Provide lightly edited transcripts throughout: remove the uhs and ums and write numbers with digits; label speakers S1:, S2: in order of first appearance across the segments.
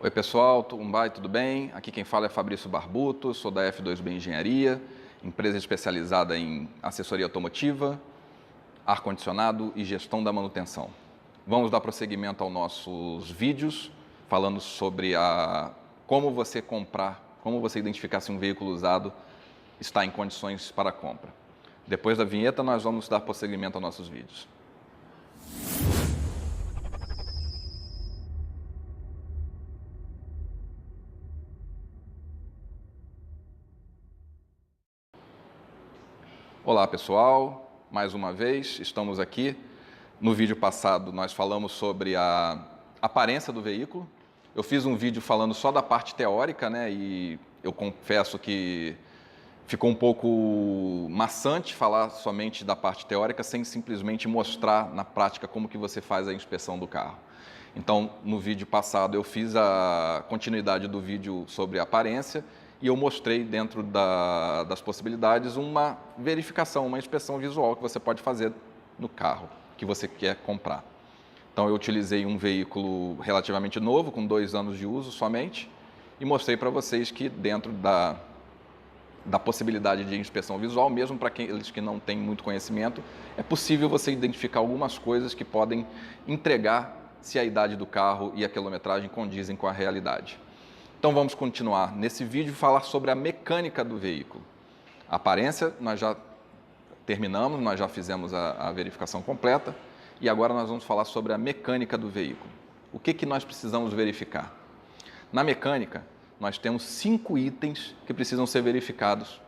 S1: Oi pessoal, tudo bem? Aqui quem fala é Fabrício Barbuto, sou da F2B Engenharia, empresa especializada em assessoria automotiva, ar-condicionado e gestão da manutenção. Vamos dar prosseguimento aos nossos vídeos, falando sobre como você comprar, como você identificar se um veículo usado está em condições para compra. Depois da vinheta nós vamos dar prosseguimento aos nossos vídeos. Olá pessoal, mais uma vez estamos aqui. No vídeo passado nós falamos sobre a aparência do veículo. Eu fiz um vídeo falando só da parte teórica, né? E eu confesso que ficou um pouco maçante falar somente da parte teórica sem simplesmente mostrar na prática como que você faz a inspeção do carro. Então, no vídeo passado eu fiz a continuidade do vídeo sobre a aparência e eu mostrei dentro das possibilidades uma verificação, uma inspeção visual que você pode fazer no carro que você quer comprar. Então eu utilizei um veículo relativamente novo, com 2 anos de uso somente, e mostrei para vocês que dentro da possibilidade de inspeção visual, mesmo para aqueles que não têm muito conhecimento, é possível você identificar algumas coisas que podem entregar se a idade do carro e a quilometragem condizem com a realidade. Então vamos continuar nesse vídeo e falar sobre a mecânica do veículo. A aparência nós já terminamos, nós já fizemos a verificação completa e agora nós vamos falar sobre a mecânica do veículo. O que nós precisamos verificar? Na mecânica, nós temos 5 itens que precisam ser verificados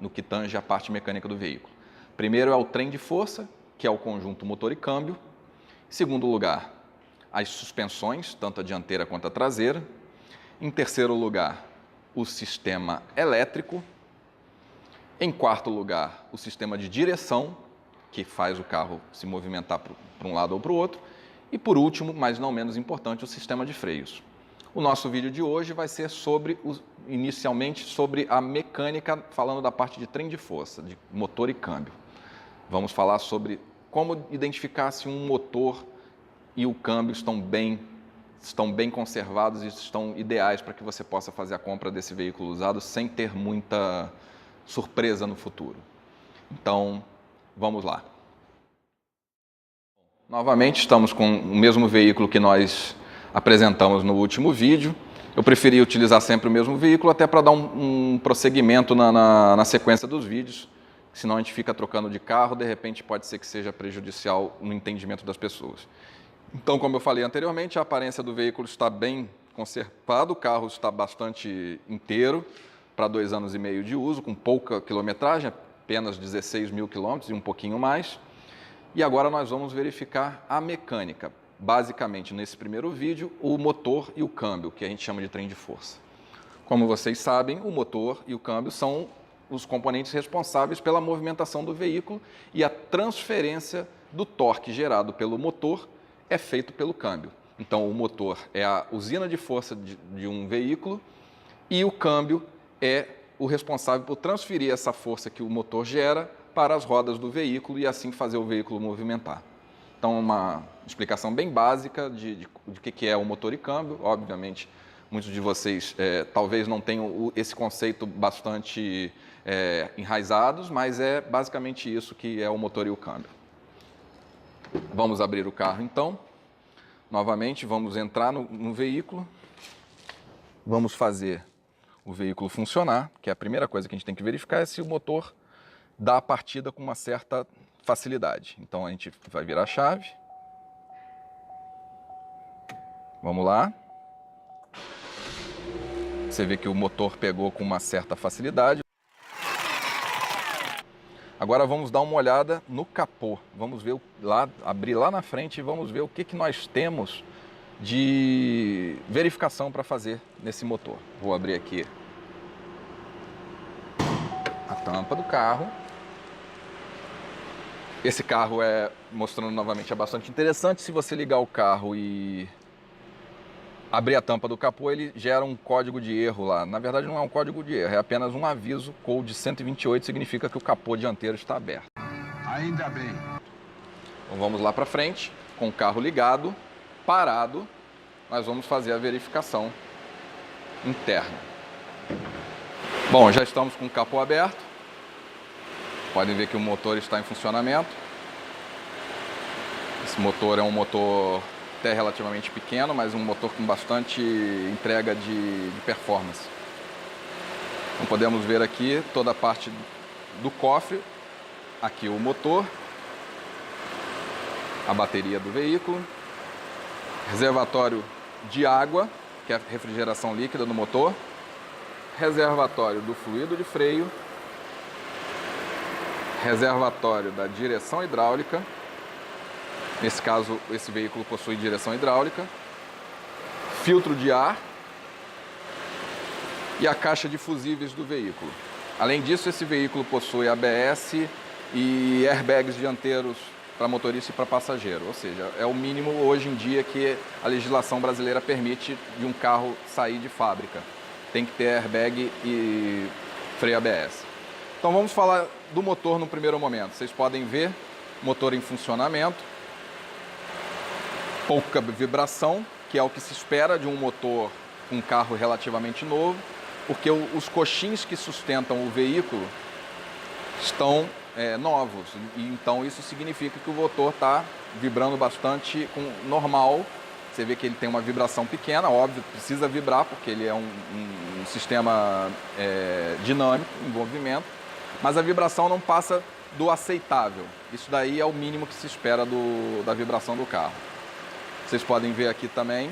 S1: no que tange a parte mecânica do veículo. Primeiro é o trem de força, que é o conjunto motor e câmbio. Em segundo lugar, as suspensões, tanto a dianteira quanto a traseira. Em terceiro lugar, o sistema elétrico. Em quarto lugar, o sistema de direção, que faz o carro se movimentar para um lado ou para o outro. E por último, mas não menos importante, o sistema de freios. O nosso vídeo de hoje vai ser inicialmente sobre a mecânica, falando da parte de trem de força, de motor e câmbio. Vamos falar sobre como identificar se um motor e o câmbio estão bem conservados e estão ideais para que você possa fazer a compra desse veículo usado sem ter muita surpresa no futuro. Então, vamos lá. Novamente, estamos com o mesmo veículo que nós apresentamos no último vídeo. Eu preferi utilizar sempre o mesmo veículo até para dar um prosseguimento na sequência dos vídeos, senão a gente fica trocando de carro, de repente pode ser que seja prejudicial no entendimento das pessoas. Então, como eu falei anteriormente, a aparência do veículo está bem conservada, o carro está bastante inteiro para 2 anos e meio de uso, com pouca quilometragem, apenas 16 mil quilômetros e um pouquinho mais. E agora nós vamos verificar a mecânica. Basicamente, nesse primeiro vídeo, o motor e o câmbio, que a gente chama de trem de força. Como vocês sabem, o motor e o câmbio são os componentes responsáveis pela movimentação do veículo e a transferência do torque gerado pelo motor é feito pelo câmbio. Então, o motor é a usina de força de um veículo e o câmbio é o responsável por transferir essa força que o motor gera para as rodas do veículo e assim fazer o veículo movimentar. Então, uma explicação bem básica de que é o motor e câmbio. Obviamente, muitos de vocês talvez não tenham esse conceito bastante enraizados, mas é basicamente isso que é o motor e o câmbio. Vamos abrir o carro então. Novamente, vamos entrar no veículo. Vamos fazer o veículo funcionar, que é a primeira coisa que a gente tem que verificar é se o motor dá a partida com uma certa facilidade. Então a gente vai virar a chave. Vamos lá. Você vê que o motor pegou com uma certa facilidade. Agora vamos dar uma olhada no capô. Vamos ver abrir lá na frente e vamos ver o que nós temos de verificação para fazer nesse motor. Vou abrir aqui a tampa do carro. Esse carro mostrando novamente, é bastante interessante. Se você ligar o carro e abrir a tampa do capô, ele gera um código de erro lá. Na verdade, não é um código de erro, é apenas um aviso. Code 128 significa que o capô dianteiro está aberto.
S2: Ainda bem.
S1: Então vamos lá para frente, com o carro ligado, parado. nós vamos fazer a verificação interna. Bom, já estamos com o capô aberto. Podem ver que o motor está em funcionamento. Esse motor é um motor até relativamente pequeno, mas um motor com bastante entrega de performance. Então podemos ver aqui toda a parte do cofre, aqui o motor, a bateria do veículo, reservatório de água, que é a refrigeração líquida do motor, reservatório do fluido de freio, reservatório da direção hidráulica. Nesse caso, esse veículo possui direção hidráulica, filtro de ar e a caixa de fusíveis do veículo. Além disso, esse veículo possui ABS e airbags dianteiros para motorista e para passageiro, ou seja, é o mínimo hoje em dia que a legislação brasileira permite de um carro sair de fábrica. Tem que ter airbag e freio ABS. Então vamos falar do motor no primeiro momento. Vocês podem ver, motor em funcionamento, pouca vibração, que é o que se espera de um motor com um carro relativamente novo, porque os coxins que sustentam o veículo estão novos, e então isso significa que o motor está vibrando bastante normal. Você vê que ele tem uma vibração pequena, óbvio, precisa vibrar, porque ele é um sistema dinâmico, em movimento, mas a vibração não passa do aceitável. Isso daí é o mínimo que se espera da vibração do carro. Vocês podem ver aqui também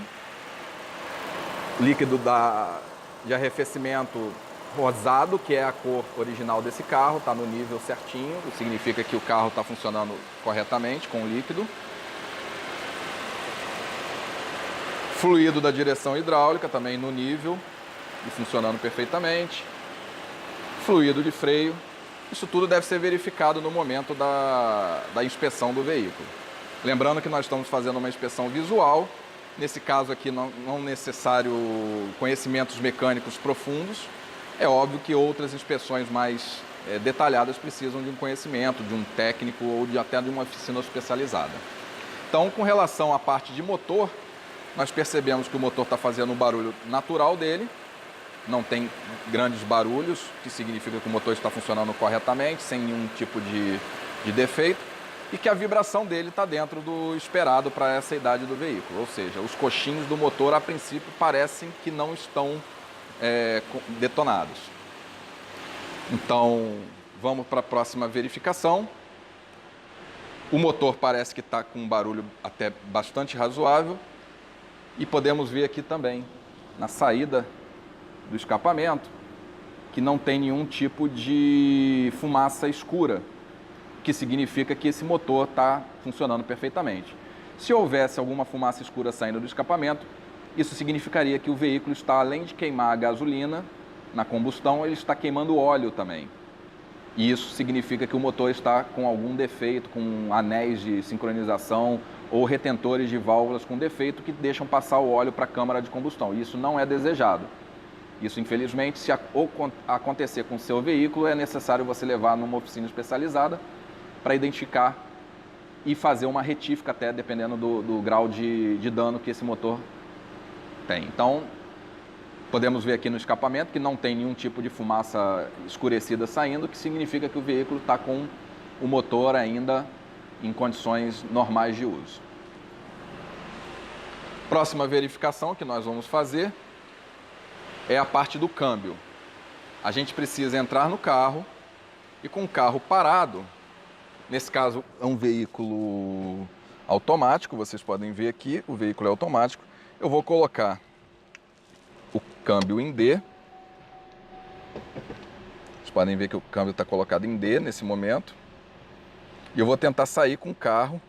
S1: líquido de arrefecimento rosado, que é a cor original desse carro, está no nível certinho, isso significa que o carro está funcionando corretamente com o líquido. Fluido da direção hidráulica também no nível e funcionando perfeitamente. Fluido de freio. Isso tudo deve ser verificado no momento da inspeção do veículo. Lembrando que nós estamos fazendo uma inspeção visual. Nesse caso aqui não necessário conhecimentos mecânicos profundos. É óbvio que outras inspeções mais detalhadas precisam de um conhecimento, de um técnico ou até de uma oficina especializada. Então, com relação à parte de motor, nós percebemos que o motor está fazendo o barulho natural dele, não tem grandes barulhos, que significa que o motor está funcionando corretamente, sem nenhum tipo de defeito, e que a vibração dele está dentro do esperado para essa idade do veículo. Ou seja, os coxins do motor, a princípio, parecem que não estão detonados. Então, vamos para a próxima verificação. O motor parece que está com um barulho até bastante razoável. E podemos ver aqui também, na saída do escapamento, que não tem nenhum tipo de fumaça escura, que significa que esse motor está funcionando perfeitamente. Se houvesse alguma fumaça escura saindo do escapamento, isso significaria que o veículo está, além de queimar a gasolina na combustão, ele está queimando óleo também. E isso significa que o motor está com algum defeito, com anéis de sincronização ou retentores de válvulas com defeito que deixam passar o óleo para a câmara de combustão. Isso não é desejado. Isso, infelizmente, se acontecer com o seu veículo, é necessário você levar numa oficina especializada para identificar e fazer uma retífica até, dependendo do grau de dano que esse motor tem. Então, podemos ver aqui no escapamento que não tem nenhum tipo de fumaça escurecida saindo, que significa que o veículo está com o motor ainda em condições normais de uso. Próxima verificação que nós vamos fazer é a parte do câmbio. A gente precisa entrar no carro e, com o carro parado, nesse caso é um veículo automático, vocês podem ver aqui, o veículo é automático. Eu vou colocar o câmbio em D. Vocês podem ver que o câmbio está colocado em D nesse momento. E eu vou tentar sair com o carro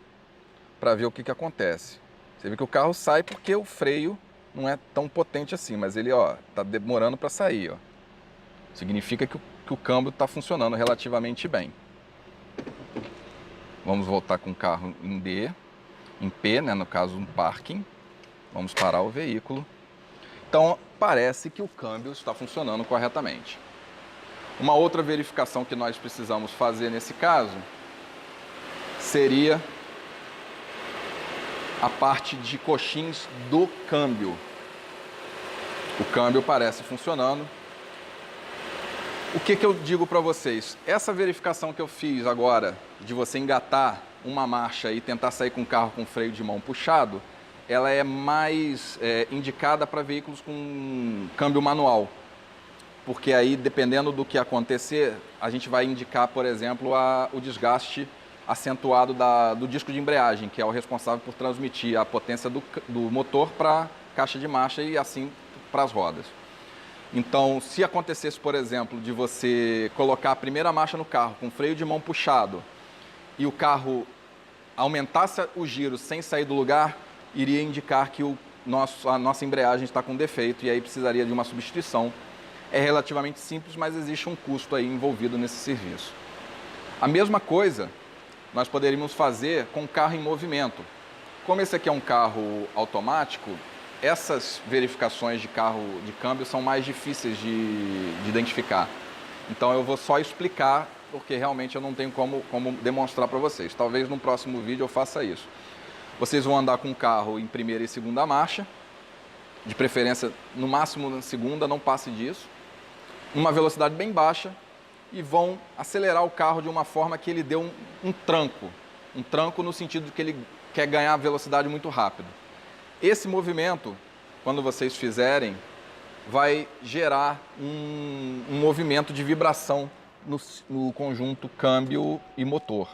S1: para ver o que acontece. Você vê que o carro sai porque o freio não é tão potente assim, mas ele está demorando para sair. Significa que o câmbio está funcionando relativamente bem. Vamos voltar com o carro em D, em P, né, no caso um parking. Vamos parar o veículo. Então, parece que o câmbio está funcionando corretamente. Uma outra verificação que nós precisamos fazer nesse caso seria a parte de coxins do câmbio. O câmbio parece funcionando. O que eu digo para vocês? Essa verificação que eu fiz agora, de você engatar uma marcha e tentar sair com o carro com freio de mão puxado, ela é mais indicada para veículos com câmbio manual. Porque aí, dependendo do que acontecer, a gente vai indicar, por exemplo, o desgaste acentuado do disco de embreagem, que é o responsável por transmitir a potência do motor para a caixa de marcha e assim para as rodas. Então, se acontecesse, por exemplo, de você colocar a primeira marcha no carro com freio de mão puxado e o carro aumentasse o giro sem sair do lugar, iria indicar que a nossa embreagem está com defeito e aí precisaria de uma substituição. É relativamente simples, mas existe um custo aí envolvido nesse serviço. A mesma coisa nós poderíamos fazer com o carro em movimento. Como esse aqui é um carro automático, essas verificações de carro de câmbio são mais difíceis de identificar. Então eu vou só explicar, porque realmente eu não tenho como demonstrar para vocês. Talvez no próximo vídeo eu faça isso. Vocês vão andar com o carro em primeira e segunda marcha, de preferência no máximo na segunda, não passe disso, numa velocidade bem baixa, e vão acelerar o carro de uma forma que ele dê um tranco no sentido de que ele quer ganhar velocidade muito rápido. Esse movimento, quando vocês fizerem, vai gerar um movimento de vibração no conjunto câmbio e motor.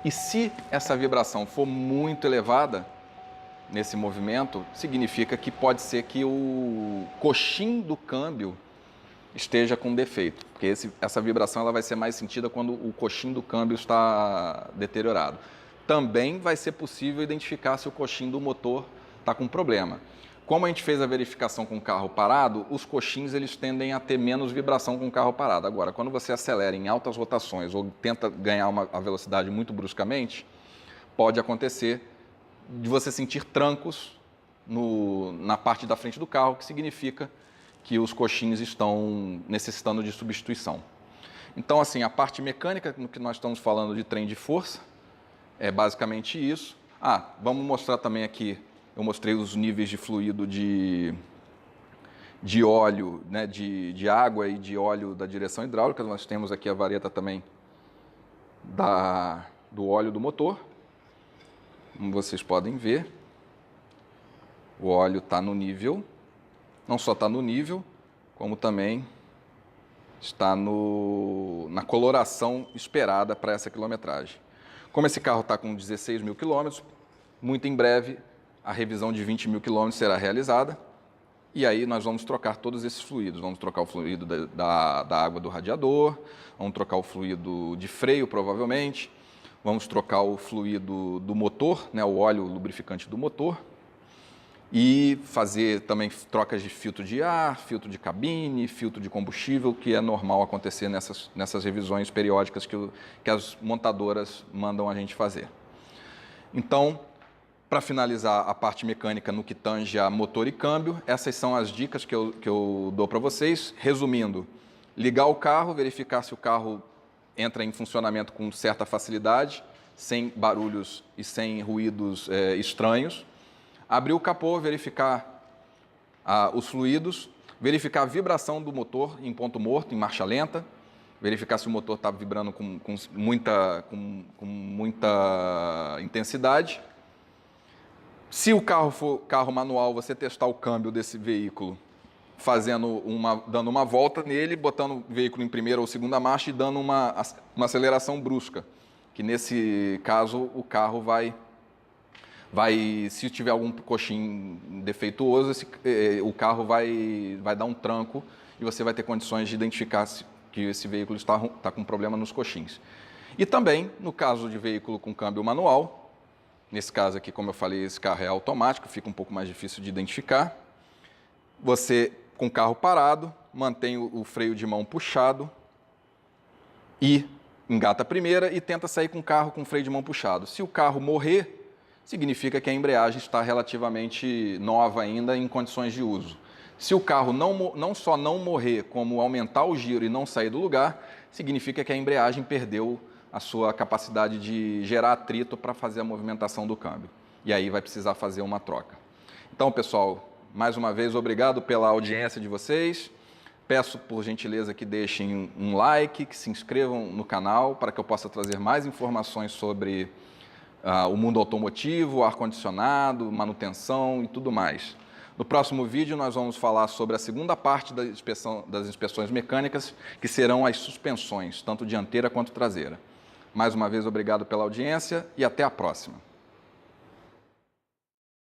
S1: E se essa vibração for muito elevada nesse movimento, significa que pode ser que o coxim do câmbio esteja com defeito, porque essa vibração ela vai ser mais sentida quando o coxim do câmbio está deteriorado. Também vai ser possível identificar se o coxim do motor está com problema. Como a gente fez a verificação com o carro parado, os coxins eles tendem a ter menos vibração com o carro parado. Agora, quando você acelera em altas rotações ou tenta ganhar a velocidade muito bruscamente, pode acontecer de você sentir trancos na parte da frente do carro, que significa que os coxins estão necessitando de substituição. Então, assim, a parte mecânica, no que nós estamos falando de trem de força, é basicamente isso. Vamos mostrar também aqui, eu mostrei os níveis de fluido de óleo, né, de água e de óleo da direção hidráulica. Nós temos aqui a vareta também do óleo do motor. Como vocês podem ver, o óleo está no nível, não só está no nível, como também está na coloração esperada para essa quilometragem. Como esse carro está com 16 mil quilômetros, muito em breve a revisão de 20 mil quilômetros será realizada e aí nós vamos trocar todos esses fluidos. Vamos trocar o fluido da água do radiador, vamos trocar o fluido de freio provavelmente, vamos trocar o fluido do motor, né, o óleo lubrificante do motor, e fazer também trocas de filtro de ar, filtro de cabine, filtro de combustível, que é normal acontecer nessas revisões periódicas que as montadoras mandam a gente fazer. Então, para finalizar a parte mecânica no que tange a motor e câmbio, essas são as dicas que eu dou para vocês. Resumindo, ligar o carro, verificar se o carro entra em funcionamento com certa facilidade, sem barulhos e sem ruídos estranhos. Abrir o capô, verificar os fluidos, verificar a vibração do motor em ponto morto, em marcha lenta, verificar se o motor está vibrando com muita intensidade. Se o carro for carro manual, você testar o câmbio desse veículo dando uma volta nele, botando o veículo em primeira ou segunda marcha e dando uma aceleração brusca, que nesse caso o carro se tiver algum coxim defeituoso, o carro vai dar um tranco e você vai ter condições de identificar que esse veículo está com problema nos coxins. E também, no caso de veículo com câmbio manual, nesse caso aqui, como eu falei, esse carro é automático, fica um pouco mais difícil de identificar. Você, com o carro parado, mantém o freio de mão puxado e engata a primeira e tenta sair com o carro com o freio de mão puxado. Se o carro morrer, significa que a embreagem está relativamente nova ainda em condições de uso. Se o carro não só não morrer, como aumentar o giro e não sair do lugar, significa que a embreagem perdeu a sua capacidade de gerar atrito para fazer a movimentação do câmbio. e aí vai precisar fazer uma troca. Então, pessoal, mais uma vez, obrigado pela audiência de vocês. Peço, por gentileza, que deixem um like, que se inscrevam no canal para que eu possa trazer mais informações sobre o mundo automotivo, ar-condicionado, manutenção e tudo mais. No próximo vídeo, nós vamos falar sobre a segunda parte das inspeções mecânicas, que serão as suspensões, tanto dianteira quanto traseira. Mais uma vez, obrigado pela audiência e até a próxima.